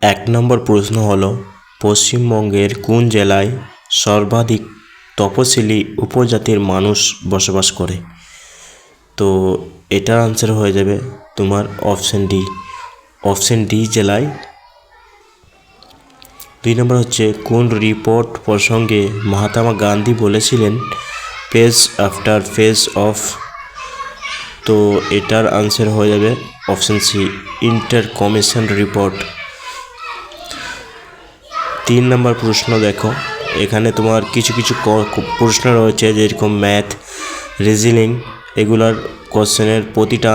এক নম্বর প্রশ্ন হলো পশ্চিমবঙ্গের কোন জেলায় সর্বাধিক তপশিলি উপজাতির মানুষ বসবাস করে? তো এটার আনসার হয়ে যাবে তোমার অপশন ডি জেলায়। 2 নম্বর হচ্ছে কোন রিপোর্ট প্রসঙ্গে মহাত্মা গান্ধী বলেছিলেন পেজ আফটার পেজ অফ? তো এটার আনসার হয়ে যাবে option C inter commission report. 3 number প্রশ্ন দেখো, এখানে তোমার কিছু প্রশ্ন রয়েছে যেরকম ম্যাথ, রিজনিং, এগুলার কোশ্চেনের প্রতিটা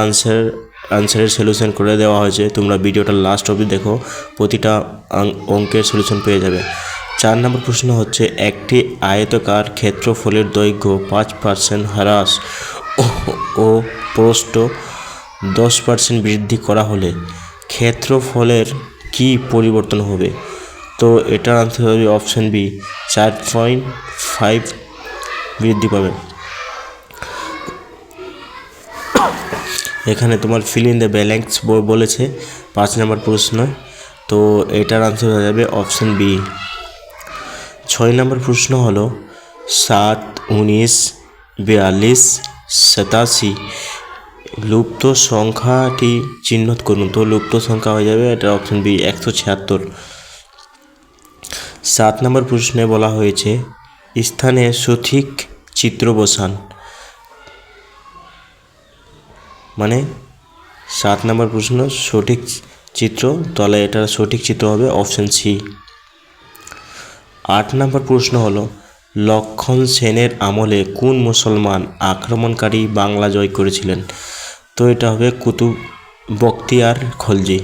আনসারের সলিউশন করে দেওয়া হয়েছে। তোমরা ভিডিওটা লাস্ট অবধি দেখো, প্রতিটা অঙ্কের সলিউশন পেয়ে যাবে। 4 নম্বর প্রশ্ন হচ্ছে একটি আয়তকার ক্ষেত্রফলের দৈর্ঘ্য 5% হ্রাস ও প্রস্থ 10% বৃদ্ধি করা হলে ক্ষেত্রফলের কি পরিবর্তন হবে? তো এটার আনসার হবে অপশন বি 4.5 বৃদ্ধি পাবে। এখানে তোমার ফিল ইন দ্য ব্ল্যাঙ্কস বলেছে 5 নম্বর প্রশ্ন, তো এটার আনসার হয়ে যাবে অপশন বি। 6 নম্বর প্রশ্ন হলো 7, 19, 42, 87 লুপ্ত সংখ্যাটি চিহ্নিত করুন। তো লুপ্ত সংখ্যা হয়ে যাবে এটা অপশন বি 176। 7 নম্বর প্রশ্নে বলা হয়েছে স্থানে সঠিক চিত্র বসান, মানে 7 নম্বর প্রশ্ন সঠিক চিত্র, তাহলে এটা সঠিক চিত্র হবে অপশন সি। 8 নম্বর প্রশ্ন হলো লক্ষণ সেনের আমলে কোন মুসলমান আক্রমণকারী বাংলা জয় করেছিলেন? তো এটা হবে কুতুব বখতিয়ার খলজি।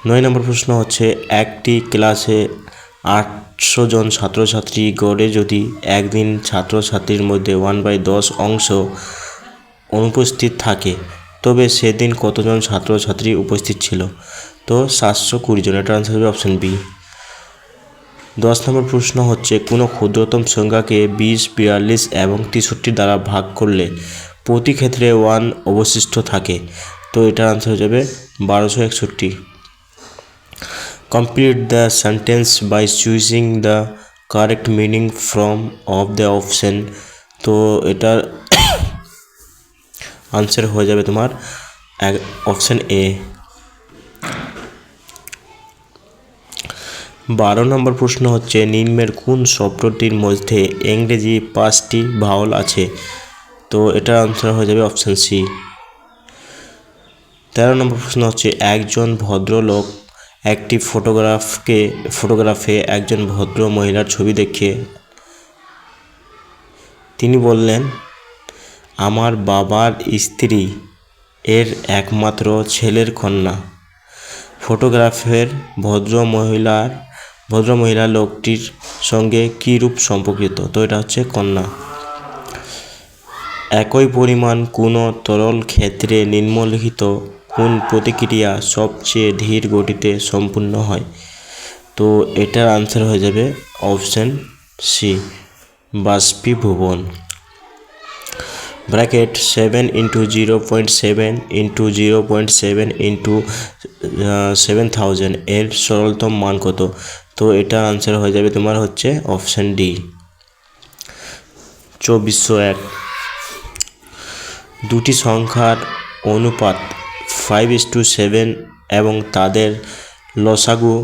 9 নম্বর প্রশ্ন হচ্ছে একটি ক্লাসে 800 জন ছাত্রছাত্রী গড়ে যদি একদিন ছাত্রছাত্রীর মধ্যে 1/10 অংশ অনুপস্থিত থাকে তবে সেদিন কতজন ছাত্রছাত্রী উপস্থিত ছিল? তো 720 জন, এটা আনসার হবে অপশন বি। 10 নম্বর প্রশ্ন হচ্ছে কোনো ক্ষুদ্রতম সংখ্যাকে 20, 42 এবং 63 দ্বারা ভাগ করলে প্রতি ক্ষেত্রে 1 অবশিষ্ট থাকে, তো এটার আনসার হয়ে যাবে 1261। Complete the sentence by choosing the correct meaning from of the option. তো এটার আনসার হয়ে যাবে তোমার অপশন এ। 12 নম্বর প্রশ্ন হচ্ছে নিম্নের কোন শব্দটির মধ্যে ইংরেজি 5টি ভাওয়াল আছে? তো এটার আনসার হয়ে যাবে অপশন সি। 13 নম্বর প্রশ্ন হচ্ছে একজন ভদ্রলোক একটি ফটোগ্রাফে একজন ভদ্র মহিলার ছবি দেখে তিনি বললেন আমার বাবার স্ত্রী এর একমাত্র ছেলের কন্যা। ফটোগ্রাফের ভদ্রমহিলা লোকটির সঙ্গে কী রূপ সম্পর্কিত? তো এটা হচ্ছে কন্যা। একই পরিমাণ কোনো তরল ক্ষেত্রে নিম্নলিখিত কোন প্রতিক্রিয়া সবচেয়ে ধীর গতিতে সম্পূর্ণ হয়? তো এটার আনসার হয়ে যাবে অপশন সি বাষ্পীভবন। ব্র্যাকেট 7 × 0.7 × 0.7 × 7000 এর সরলতম মান কত? তো এটার আনসার হয়ে যাবে তোমার হচ্ছে অপশন ডি 2401। দুটি সংখ্যার অনুপাত 5:7 এবং তাদের লসাগু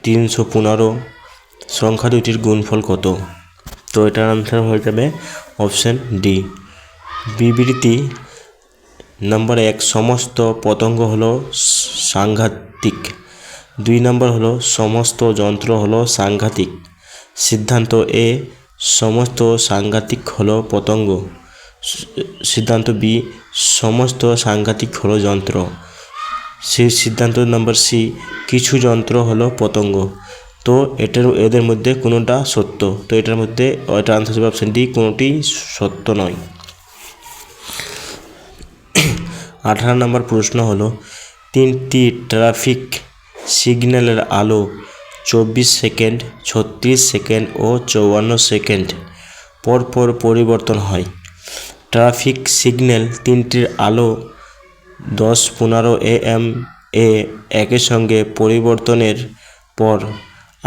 315, সংখ্যা দুটির গুণফল কত? তো এটার আনসার হয়ে যাবে অপশন ডি। বিবৃতি নম্বর 1 সমস্ত পতঙ্গ হলো সাংঘাতিক। 2 নম্বর হলো সমস্ত যন্ত্র হলো সাংঘাতিক। সিদ্ধান্ত এ সমস্ত সাংঘাতিক হলো পতঙ্গ। সিদ্ধান্ত বি সমস্ত সাংঘাতিক হলো যন্ত্র। সিদ্ধান্ত নম্বর সি কিছু যন্ত্র হলো পতঙ্গ। তো এদের মধ্যে কোনোটা সত্য, তো এটার আনসার হবে অপশন ডি কোনোটি সত্য নয়। 18 নম্বর প্রশ্ন হলো 3টি ট্রাফিক সিগন্যালের আলো 24 সেকেন্ড, 36 সেকেন্ড ও 54 সেকেন্ড পরপর পরিবর্তন হয়। ট্রাফিক সিগন্যাল 3টির আলো 10:15 AM এ একের সঙ্গে পরিবর্তনের পর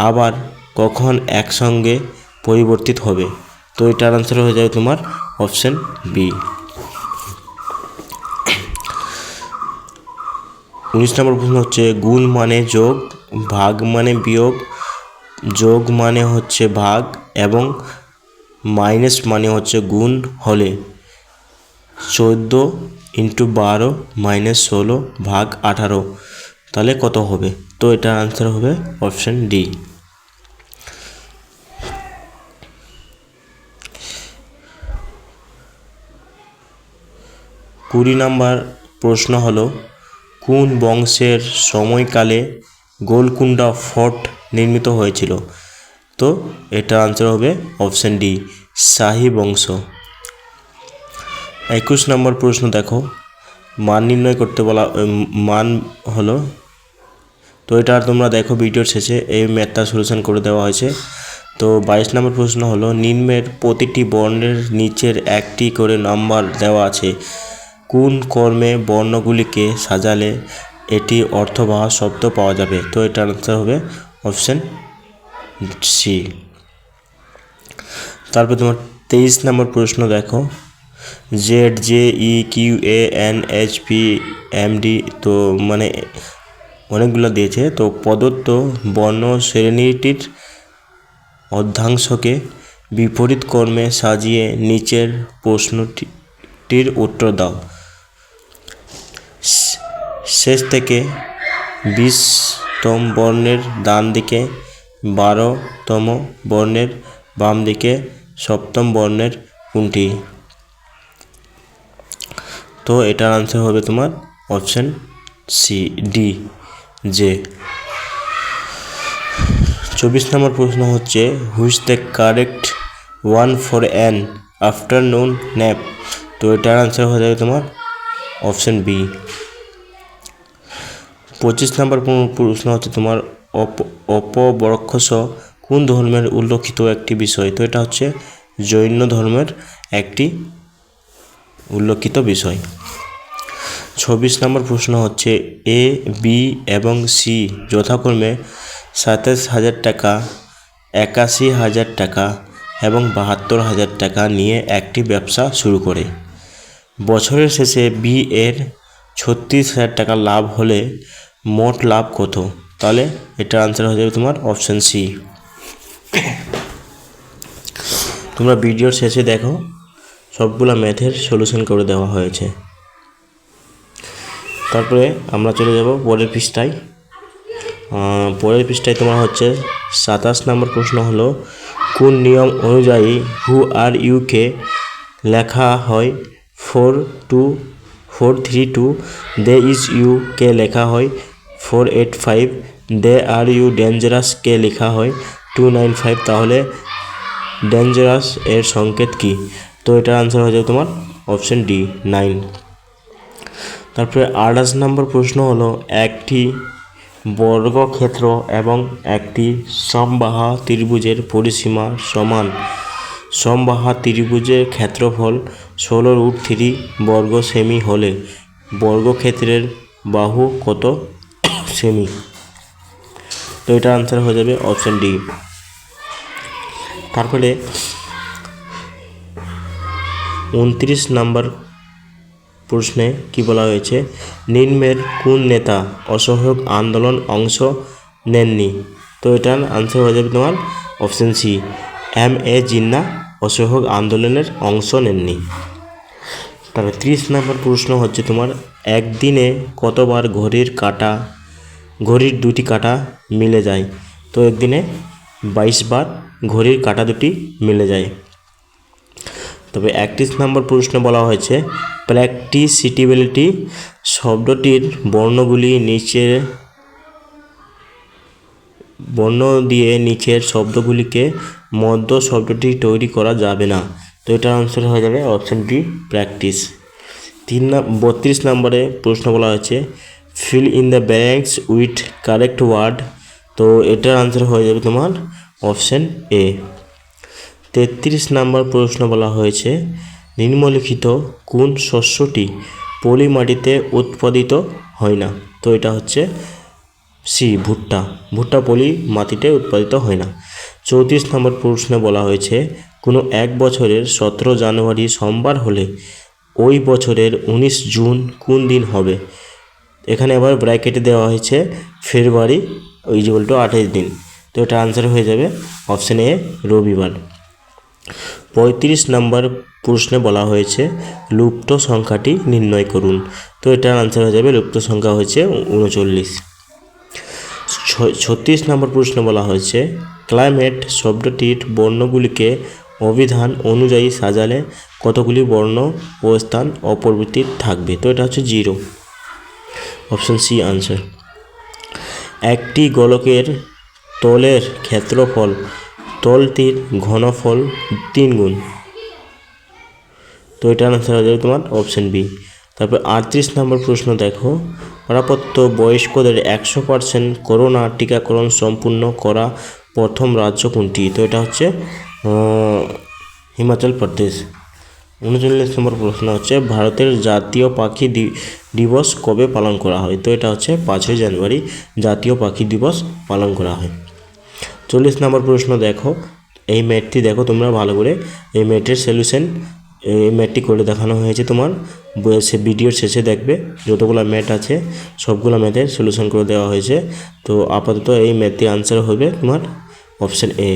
আবার কখন একসঙ্গে পরিবর্তিত হবে? তো এটার আনসার হয়ে যাবে তোমার অপশন বি। 19 নম্বর প্রশ্ন হচ্ছে গুণ মানে যোগ, ভাগ মানে বিয়োগ, যোগ মানে হচ্ছে ভাগ এবং মাইনাস মানে হচ্ছে গুণ হলে 14 × 12 - 16 ভাগ 18 তাহলে কত হবে? তো এটার আনসার হবে অপশন ডি। 20 নম্বর প্রশ্ন হলো কোন বংশের সময়কালে গোলকুন্ডা ফোর্ট নির্মিত হয়েছিল? তো এটার আনসার হবে অপশন ডি, শাহী বংশ। 21 নম্বর প্রশ্ন দেখো, মান নির্ণয় করতে বলা মান হলো, তো এটা তোমরা দেখো ভিডিওর শেষে এই ম্যাথটা সলিউশন করে দেওয়া হয়েছে। তো 22 নম্বর প্রশ্ন হলো নিম্নের প্রতিটি বর্ণের নিচের একটি করে নাম্বার দেওয়া আছে, কোন কর্মে বর্ণগুলিকে সাজালে এটি অর্থবহ শব্দ পাওয়া যাবে? তো এটার আনসার হবে অপশন সি। তারপর তোমার 23 নম্বর প্রশ্ন দেখো, ZJEQANHPMD, তো মানে অনেকগুলো দিয়েছে। তো প্রদত্ত বর্ণ শ্রেণীটির অর্ধাংশকে বিপরীত ক্রমে সাজিয়ে নিচের প্রশ্নটির উত্তর দাও। শেষ থেকে 20তম বর্ণের ডান দিকে, 12তম বর্ণের বাম দিকে, 7ম বর্ণের কোনটি? তো এটার আনসার হবে তোমার অপশন সি, ডি, জে। 24 নম্বর প্রশ্ন হচ্ছে which the correct one for an afternoon nap? তো এটার আনসার হয়ে যাবে তোমার অপশন বি। 25 নম্বর প্রশ্ন হচ্ছে তোমার অপবরক্ষস কোন ধর্মের উল্লেখিত একটি বিষয়? তো এটা হচ্ছে জৈন ধর্মের একটি উল্লেখিত বিষয়। 26 নম্বর প্রশ্ন হচ্ছে এ, বি এবং সি যথাক্রমে 27,000 টাকা, 81,000 টাকা এবং 72,000 টাকা নিয়ে একটি ব্যবসা শুরু করে। বছরের শেষে বি এর 36,000 টাকা লাভ হলে মোট লাভ কত? তাহলে এটার আনসার হয়ে যাবে তোমার অপশন সি। তোমরা ভিডিওর শেষে দেখো সবগুলা ম্যাথের সলিউশন করে দেওয়া হয়েছে। তারপরে আমরা চলে যাব পরের পৃষ্ঠায়। পরের পৃষ্ঠায় তোমার হচ্ছে 27 নম্বর প্রশ্ন হলো কোন নিয়ম অনুযায়ী হু আর ইউকে লেখা হয় 432, দে ইজ ইউ কে লেখা হয় 485, দে আর ইউ ডেঞ্জারাস কে লেখা হয় 295, তাহলে ডেঞ্জারাস এর সংকেত কি? তো এটার আনসার হয়ে যাবে তোমার অপশন ডি, 9। তারপরে 28 নম্বর প্রশ্ন হলো একটি বর্গক্ষেত্র এবং একটি সমবাহু ত্রিভুজের পরিসীমা সমান। সমবাহু ত্রিভুজের ক্ষেত্রফল 16√3 বর্গ সেমি হলে বর্গক্ষেত্রের বাহু কত সেমি? তো এটার আনসার হয়ে যাবে অপশন ডি। তারপরে 29 নম্বর প্রশ্নে কি বলা হয়েছে নিম্নের কোন নেতা অসহযোগ আন্দোলন অংশ নেননি? তো এটার আনসার হয়ে যাবে তোমার অপশন সি, এম.এ. জিন্নাহ অসহযোগ আন্দোলনের অংশ নেননি। তারপরে 30 নম্বর প্রশ্ন হচ্ছে তোমার একদিনে কতবার ঘড়ির দুটি কাঁটা মিলে যায়? তো একদিনে 22 বার ঘড়ির কাঁটা দুটি মিলে যায়। তবে 31 নম্বর প্রশ্ন বলা হয়েছে প্র্যাকটিসিবিলিটি শব্দটির বর্ণ দিয়ে নিচের শব্দগুলিকে মধ্য শব্দটি তৈরি করা যাবে না। তো এটার আনসার হয়ে যাবে অপশন ডি, প্র্যাকটিস। 32 নম্বরে প্রশ্ন বলা হয়েছে fill in the blanks with correct word. তো এটার আনসার হয়ে যাবে তোমার অপশন এ। 33 নম্বর প্রশ্ন বলা হয়েছে নিম্নলিখিত কোন শস্যটি পলি মাটিতে উৎপাদিত হয় না? তো এটা হচ্ছে সি ভুট্টা। ভুট্টা পলি মাটিতে উৎপাদিত হয় না। 34 নম্বর প্রশ্নে বলা হয়েছে কোনো এক বছরের 17 জানুয়ারি সোমবার হলে ওই বছরের 19 জুন কোন দিন হবে? এখানে আবার ব্র্যাকেটে দেওয়া হয়েছে ফেব্রুয়ারি ইকুয়াল টু 28 দিন। তো এটা আনসার হয়ে যাবে অপশন এ রবিবার। 35 নম্বর প্রশ্নে বলা হয়েছে লুপ্ত সংখ্যাটি নির্ণয় করুন। তো এটার আনসার হয়ে যাবে লুপ্ত সংখ্যা হচ্ছে 39। 36 নম্বর প্রশ্ন বলা হয়েছে ক্লাইমেট শব্দটির বর্ণগুলিকে অভিধান অনুযায়ী সাজালে কতগুলি বর্ণ ও স্থান অপরিবর্তিত থাকবে? তো এটা হচ্ছে 0, অপশন সি আনসার। একটি গোলকের তলের ক্ষেত্রফল তলটির ঘনফল 3 গুণ। তো এটা আনসার হয়ে যাবে তোমার অপশন বি। তারপর 38 নম্বর প্রশ্ন দেখো প্রাপ্ত বয়স্কদের 100% করোনা টিকাকরণ সম্পূর্ণ করা প্রথম রাজ্য কোনটি? তো এটা হচ্ছে হিমাচল প্রদেশ। 39 নম্বর প্রশ্ন হচ্ছে ভারতের জাতীয় পাখি দিবস কবে পালন করা হয়? তো এটা হচ্ছে 5ই জানুয়ারি জাতীয় পাখি দিবস পালন করা হয়। 40 নম্বর প্রশ্ন দেখো এই ম্যাথটি দেখো তোমরা ভালো করে, এই ম্যাথের সলিউশন এই ম্যাথটি করে দেখানো হয়েছে তোমার ভিডিওর শেষে দেখবে যতগুলো ম্যাথ আছে সবগুলো ম্যাথের সলিউশন করে দেওয়া হয়েছে। তো আপাতত এই ম্যাথটি আনসার হবে তোমার অপশন এ।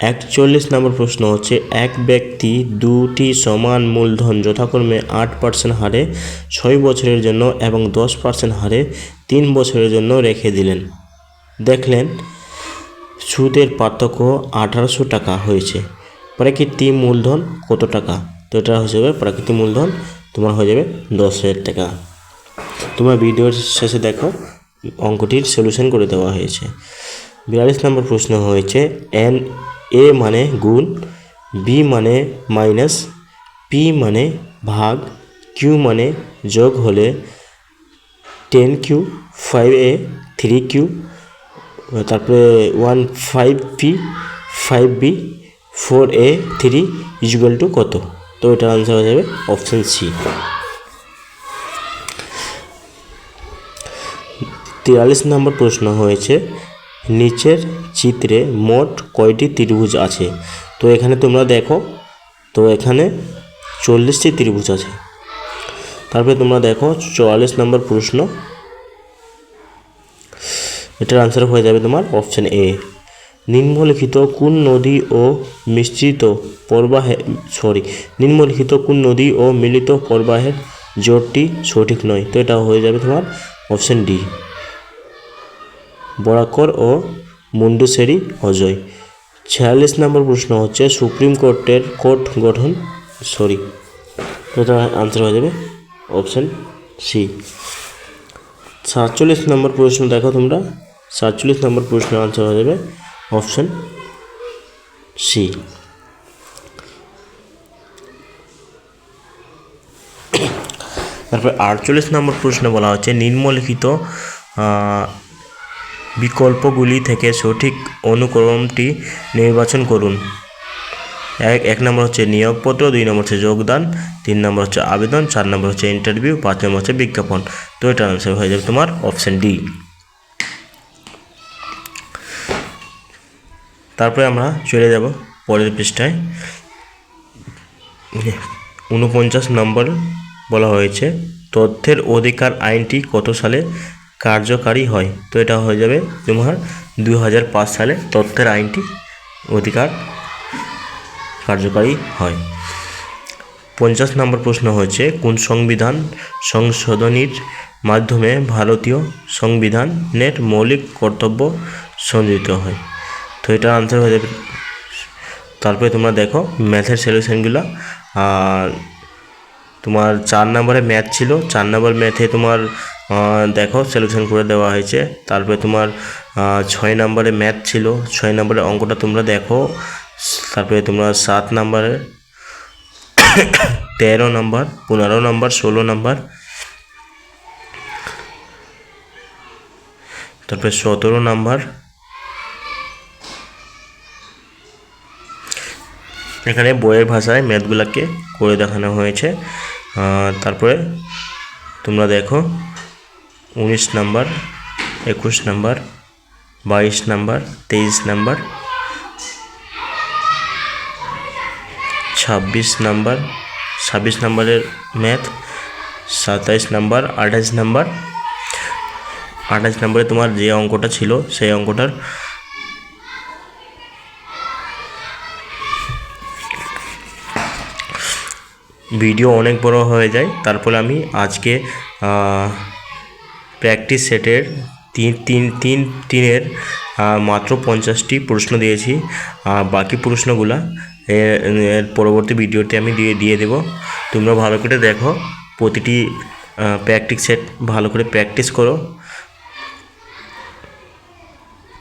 41 নম্বর প্রশ্ন হচ্ছে এক ব্যক্তি দুটি সমান মূলধন যথাক্রমে 8% হারে 6 বছরের জন্য এবং 10% হারে 3 বছরের জন্য রেখে দিলেন। দেখলেন সুদের পার্থক্য 1800 টাকা হয়েছে। প্রাকৃতিক মূলধন কত টাকা? তো এটা হয়ে যাবে প্রাকৃতিক মূলধন তোমার হয়ে যাবে 10,000 টাকা। তোমার ভিডিওর শেষে দেখো অঙ্কটির সলিউশন করে দেওয়া হয়েছে। 42 নম্বর প্রশ্ন হয়েছে এ মানে গুণ, বি মানে মাইনাস, পি মানে ভাগ, কিউ মানে যোগ হলে 10q 5a 3q তারপরে 15p 5b 4a 3 equal to কত? তো এটার আনসার হয়ে যাবে অপশন সি। 43 নম্বর প্রশ্ন হয়েছে নিচের চিত্রে মোট কয়টি ত্রিভুজ আছে? তো এখানে তোমরা দেখো তো এখানে 40টি ত্রিভুজ আছে। তারপরে তোমরা দেখো 44 নম্বর প্রশ্ন, এটার আনসার হয়ে যাবে তোমার অপশন এ। নিম্নলিখিত কোন নদী ও মিলিত প্রবাহের জোটটি সঠিক নয়? তো এটা হয়ে যাবে তোমার অপশন ডি বরাকর ও মুন্ডুসেরি অজয়। 46 নম্বর প্রশ্ন হচ্ছে সুপ্রিম কোর্টের কোর্ট গঠন এটা আনসার হয়ে যাবে অপশন সি। 47 নম্বর প্রশ্ন দেখো তোমরা 47 নম্বর প্রশ্নের আনসার হয়ে যাবে অপশন সি। তারপর 48 নম্বর প্রশ্নে বলা হচ্ছে নিম্নলিখিত বিকল্পগুলি থেকে সঠিক অনুক্রমটি নির্বাচন করুন। এক নম্বর হচ্ছে নিয়োগপত্র, 2 নম্বর হচ্ছে যোগদান, 3 নম্বর হচ্ছে আবেদন, 4 নম্বর হচ্ছে ইন্টারভিউ, 5 নম্বর হচ্ছে বিজ্ঞাপন। তো এটা আনসার হয়ে যাবে তোমার অপশন ডি। তারপরে আমরা চলে যাব পরের পৃষ্ঠায়। 49 নম্বর বলা হয়েছে তথ্যের অধিকার আইনটি কত সালে কার্যকারী হয়? তো এটা হয়ে যাবে তোমার 2005 সালে তথ্যের আইনটি অধিকার কার্যকারী হয়। 50 নম্বর প্রশ্ন হচ্ছে কোন সংবিধান সংশোধনীর মাধ্যমে ভারতীয় সংবিধানের মৌলিক কর্তব্য সংযোজিত হয়? তো এটা আনসার হয়ে যাবে। তারপরে তোমরা দেখো ম্যাথের সলিউশনগুলো। আর তোমার 4 নম্বরে ম্যাথ ছিল, 4 নম্বর ম্যাথে তোমার দেখো সলিউশন করে দেওয়া হয়েছে। তারপরে তোমার 6 নম্বরে ম্যাথ ছিল, 6 নম্বরের অঙ্কটা তোমরা দেখো। তারপরে তোমরা 7 নম্বরে 13 নম্বর 15 নম্বর 16 নম্বর তারপরে 17 নম্বর এখানে বইয়ের ভাষায় ম্যাথগুলোকে করে দেখানো হয়েছে। তারপরে তোমরা দেখো 19 number, 21 number, 22 number, 23 number, 26 number, 26 নাম্বারের ম্যাথ, 27 নাম্বার, 28 নাম্বার, 28 নাম্বারে তোমার যে অঙ্কটা ছিল সেই অঙ্কটার ভিডিও অনেক বড় হয়ে যায়, তারপরে আমি আজকে প্র্যাকটিস সেটের তিনের মাত্র 50টি প্রশ্ন দিয়েছি। বাকি প্রশ্নগুলা এর পরবর্তী ভিডিওতে আমি দিয়ে দেব। তোমরা ভালো করে দেখো, প্রতিটি প্র্যাকটিস সেট ভালো করে প্র্যাকটিস করো।